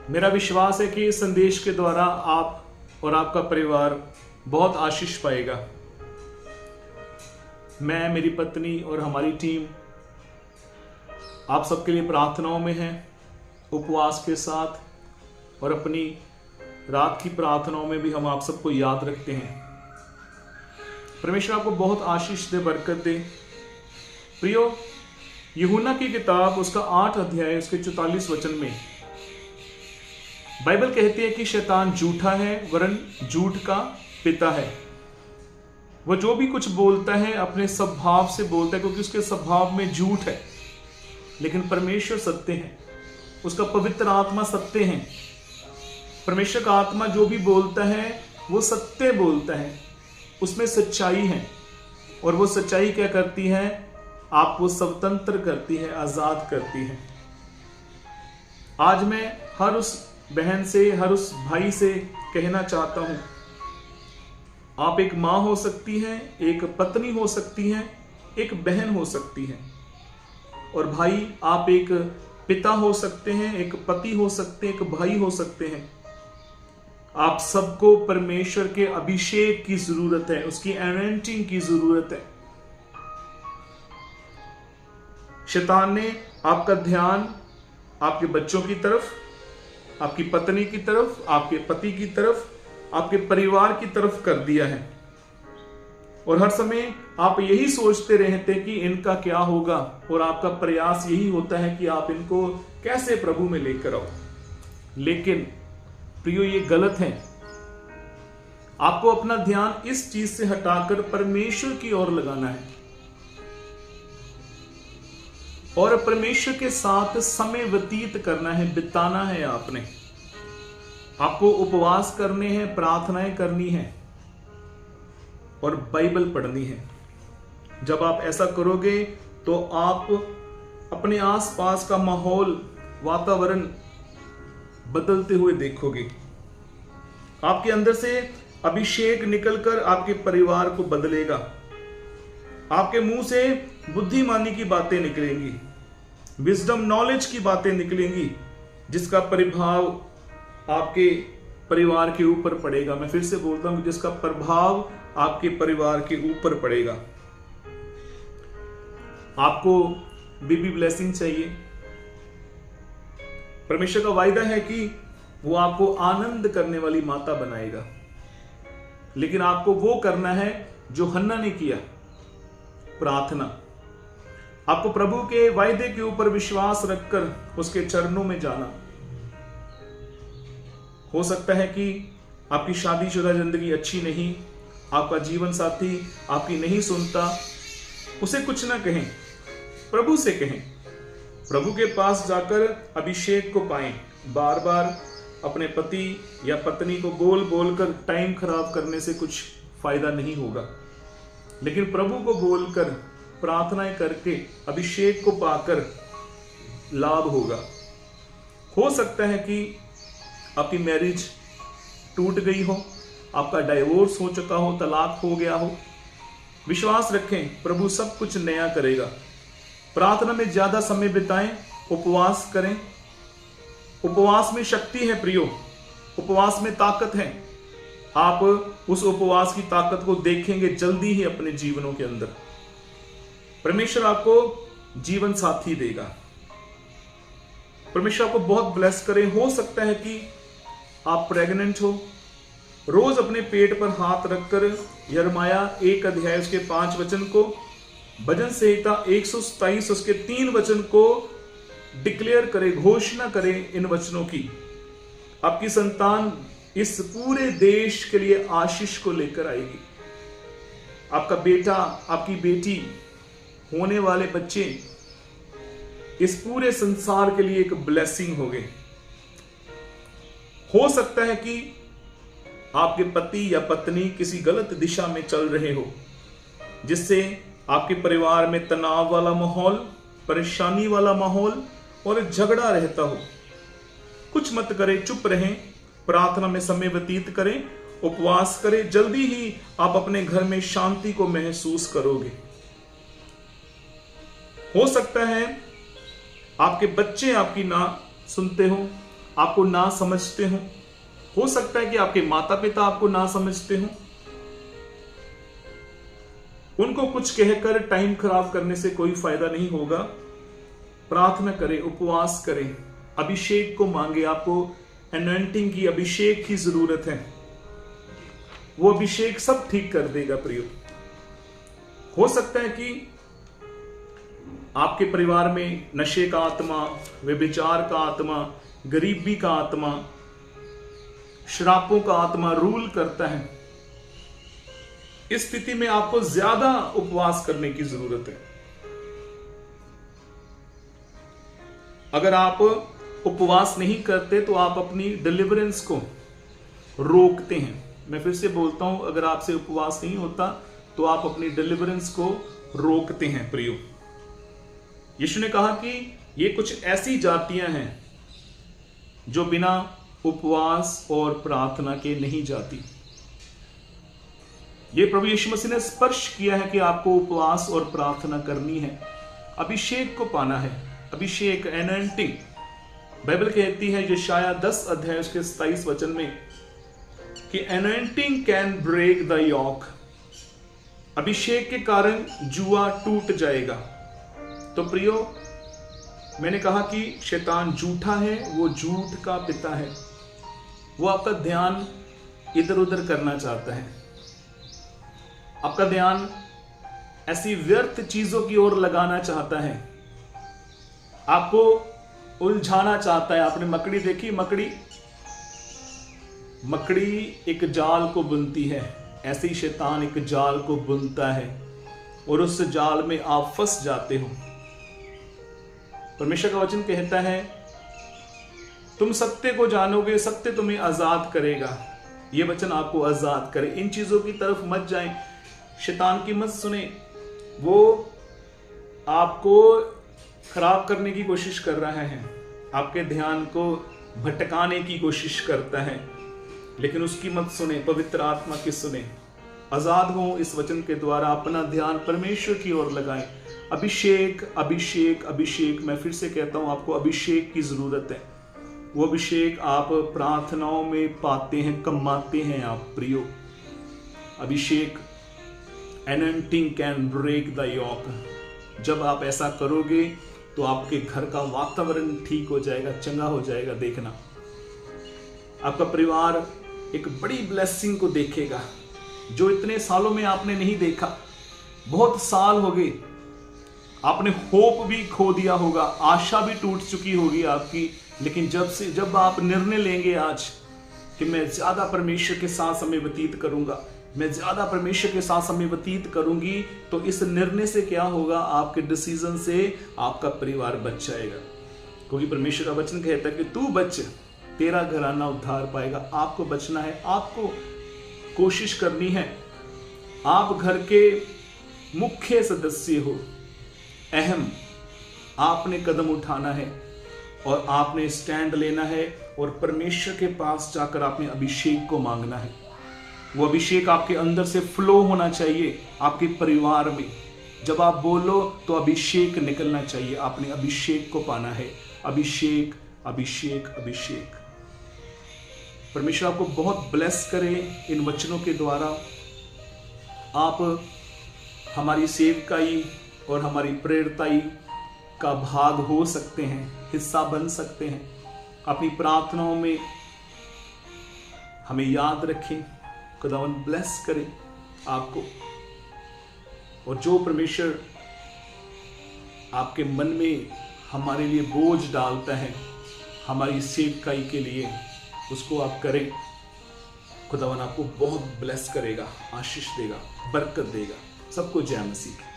मेरा विश्वास है कि इस संदेश के द्वारा आप और आपका परिवार बहुत आशीष पाएगा। मैं, मेरी पत्नी और हमारी टीम आप सबके लिए प्रार्थनाओं में हैं, उपवास के साथ, और अपनी रात की प्रार्थनाओं में भी हम आप सबको याद रखते हैं। परमेश्वर आपको बहुत आशीष दे, बरकत दे। प्रियो, यूहन्ना की किताब उसका 8 अध्याय उसके 44 वचन में बाइबल कहती है कि शैतान झूठा है, वरन झूठ का पिता है। वह जो भी कुछ बोलता है अपने स्वभाव से बोलता है, क्योंकि उसके स्वभाव में झूठ है। लेकिन परमेश्वर सत्य है, उसका पवित्र आत्मा सत्य है। परमेश्वर का आत्मा जो भी बोलता है वो सत्य बोलता है, उसमें सच्चाई है। और वो सच्चाई क्या करती है? आपको स्वतंत्र करती है, आजाद करती है। आज मैं हर उस बहन से, हर उस भाई से कहना चाहता हूं, आप एक मां हो सकती हैं, एक पत्नी हो सकती हैं, एक बहन हो सकती हैं। और भाई, आप एक पिता हो सकते हैं, एक पति हो सकते हैं, एक भाई हो सकते हैं। आप सबको परमेश्वर के अभिषेक की जरूरत है, उसकी एनॉइंटिंग की जरूरत है। शैतान ने आपका ध्यान आपके बच्चों की तरफ, आपकी पत्नी की तरफ, आपके पति की तरफ, आपके परिवार की तरफ कर दिया है। और हर समय आप यही सोचते रहते कि इनका क्या होगा, और आपका प्रयास यही होता है कि आप इनको कैसे प्रभु में लेकर आओ। लेकिन प्रियो, ये गलत है। आपको अपना ध्यान इस चीज से हटाकर परमेश्वर की ओर लगाना है और परमेश्वर के साथ समय व्यतीत करना है, बिताना है। आपको उपवास करने हैं, प्रार्थनाएं करनी है और बाइबल पढ़नी है। जब आप ऐसा करोगे तो आप अपने आसपास का माहौल, वातावरण बदलते हुए देखोगे। आपके अंदर से अभिषेक निकलकर आपके परिवार को बदलेगा। आपके मुंह से बुद्धिमानी की बातें निकलेंगी, विजडम, नॉलेज की बातें निकलेंगी, जिसका प्रभाव आपके परिवार के ऊपर पड़ेगा। मैं फिर से बोलता हूं, जिसका प्रभाव आपके परिवार के ऊपर पड़ेगा। आपको बेबी ब्लेसिंग चाहिए। परमेश्वर का वायदा है कि वो आपको आनंद करने वाली माता बनाएगा। लेकिन आपको वो करना है जो हन्ना ने किया, प्रार्थना। आपको प्रभु के वायदे के ऊपर विश्वास रखकर उसके चरणों में जाना। हो सकता है कि आपकी शादीशुदा जिंदगी अच्छी नहीं, आपका जीवन साथी आपकी नहीं सुनता। उसे कुछ ना कहें, प्रभु से कहें। प्रभु के पास जाकर अभिषेक को पाएं। बार बार अपने पति या पत्नी को बोल बोलकर टाइम खराब करने से कुछ फायदा नहीं होगा। लेकिन प्रभु को बोलकर, प्रार्थनाएं करके, अभिषेक को पाकर लाभ होगा। हो सकता है कि आपकी मैरिज टूट गई हो, आपका डाइवोर्स हो चुका हो, तलाक हो गया हो। विश्वास रखें, प्रभु सब कुछ नया करेगा। प्रार्थना में ज्यादा समय बिताएं, उपवास करें। उपवास में शक्ति है प्रियो, उपवास में ताकत है। आप उस उपवास की ताकत को देखेंगे जल्दी ही अपने जीवनों के अंदर। परमेश्वर आपको जीवन साथी देगा। परमेश्वर आपको बहुत ब्लेस करे। हो सकता है कि आप प्रेग्नेंट हो। रोज अपने पेट पर हाथ रखकर यिर्मयाह 1 अध्याय उसके 5 वचन को, भजन संहिता 127 उसके 3 वचन को डिक्लेयर करे, घोषणा करे इन वचनों की। आपकी संतान इस पूरे देश के लिए आशीष को लेकर आएगी। आपका बेटा, आपकी बेटी, होने वाले बच्चे इस पूरे संसार के लिए एक ब्लेसिंग होंगे। हो सकता है कि आपके पति या पत्नी किसी गलत दिशा में चल रहे हो, जिससे आपके परिवार में तनाव वाला माहौल, परेशानी वाला माहौल और झगड़ा रहता हो। कुछ मत करें, चुप रहें, प्रार्थना में समय व्यतीत करें, उपवास करें। जल्दी ही आप अपने घर में शांति को महसूस करोगे। हो सकता है आपके बच्चे आपकी ना सुनते हो, आपको ना समझते हो सकता है कि आपके माता पिता आपको ना समझते हो। उनको कुछ कहकर टाइम खराब करने से कोई फायदा नहीं होगा। प्रार्थना करें, उपवास करें, अभिषेक को मांगे। आपको एनॉइंटिंग की, अभिषेक की जरूरत है। वो अभिषेक सब ठीक कर देगा प्रियो। हो सकता है कि आपके परिवार में नशे का आत्मा, व्यभिचार का आत्मा, गरीबी का आत्मा, श्रापों का आत्मा रूल करता है। इस स्थिति में आपको ज्यादा उपवास करने की जरूरत है। अगर आप उपवास नहीं करते तो आप अपनी डिलीवरेंस को रोकते हैं। मैं फिर से बोलता हूं, अगर आपसे उपवास नहीं होता तो आप अपनी डिलीवरेंस को रोकते हैं प्रियो। यीशु ने कहा कि ये कुछ ऐसी जातियां हैं जो बिना उपवास और प्रार्थना के नहीं जाती। ये प्रभु यीशु मसीह ने स्पर्श किया है कि आपको उपवास और प्रार्थना करनी है, अभिषेक को पाना है। अभिषेक, एनॉइंटिंग, बाइबल कहती है यशायाह 10 अध्याय उसके 27 वचन में कि एनॉइंटिंग कैन ब्रेक द योक। अभिषेक के कारण जुआ टूट जाएगा। तो प्रियो, मैंने कहा कि शैतान झूठा है, वो झूठ का पिता है। वो आपका ध्यान इधर उधर करना चाहता है, आपका ध्यान ऐसी व्यर्थ चीजों की ओर लगाना चाहता है, आपको उलझाना चाहता है। आपने मकड़ी देखी? मकड़ी एक जाल को बुनती है, ऐसे ही शैतान एक जाल को बुनता है और उस जाल में आप फंस जाते हो। परमेश्वर का वचन कहता है तुम सत्य को जानोगे, सत्य तुम्हें आजाद करेगा। यह वचन आपको आजाद करे। इन चीजों की तरफ मत जाएं, शैतान की मत सुने। वो आपको खराब करने की कोशिश कर रहा है, आपके ध्यान को भटकाने की कोशिश करता है, लेकिन उसकी मत सुने, पवित्र आत्मा की सुने। आजाद हो इस वचन के द्वारा, अपना ध्यान परमेश्वर की ओर लगाएं। अभिषेक, अभिषेक, अभिषेक। मैं फिर से कहता हूं, आपको अभिषेक की जरूरत है। वो अभिषेक आप प्रार्थनाओं में पाते हैं, कमाते हैं आप प्रियो। अभिषेक, एनॉइंटिंग कैन ब्रेक द योक। जब आप ऐसा करोगे तो आपके घर का वातावरण ठीक हो जाएगा, चंगा हो जाएगा। देखना, आपका परिवार एक बड़ी ब्लेसिंग को देखेगा जो इतने सालों में आपने नहीं देखा। बहुत साल हो गए, आपने होप भी खो दिया होगा, आशा भी टूट चुकी होगी आपकी। लेकिन जब आप निर्णय लेंगे आज कि मैं ज्यादा परमेश्वर के साथ समय व्यतीत करूंगा, मैं ज्यादा परमेश्वर के साथ समय व्यतीत करूंगी, तो इस निर्णय से क्या होगा? आपके डिसीजन से आपका परिवार बच जाएगा। क्योंकि परमेश्वर का वचन कहता है कि तू बच, तेरा घराना उद्धार पाएगा। आपको बचना है, आपको कोशिश करनी है। आप घर के मुख्य सदस्य हो, अहम। आपने कदम उठाना है और आपने स्टैंड लेना है और परमेश्वर के पास जाकर आपने अभिषेक को मांगना है। वो अभिषेक आपके अंदर से फ्लो होना चाहिए आपके परिवार में। जब आप बोलो तो अभिषेक निकलना चाहिए। आपने अभिषेक को पाना है। अभिषेक, अभिषेक, अभिषेक। परमेश्वर आपको बहुत ब्लेस करे इन वचनों के द्वारा। आप हमारी सेवकाई और हमारी प्रेरिताई का भाग हो सकते हैं, हिस्सा बन सकते हैं। अपनी प्रार्थनाओं में हमें याद रखें। खुदावन ब्लेस करे आपको। और जो परमेश्वर आपके मन में हमारे लिए बोझ डालता है, हमारी सेवकाई के लिए, उसको आप करें। खुदावन आपको बहुत ब्लेस करेगा, आशीष देगा, बरकत देगा। सबको जय मसीह।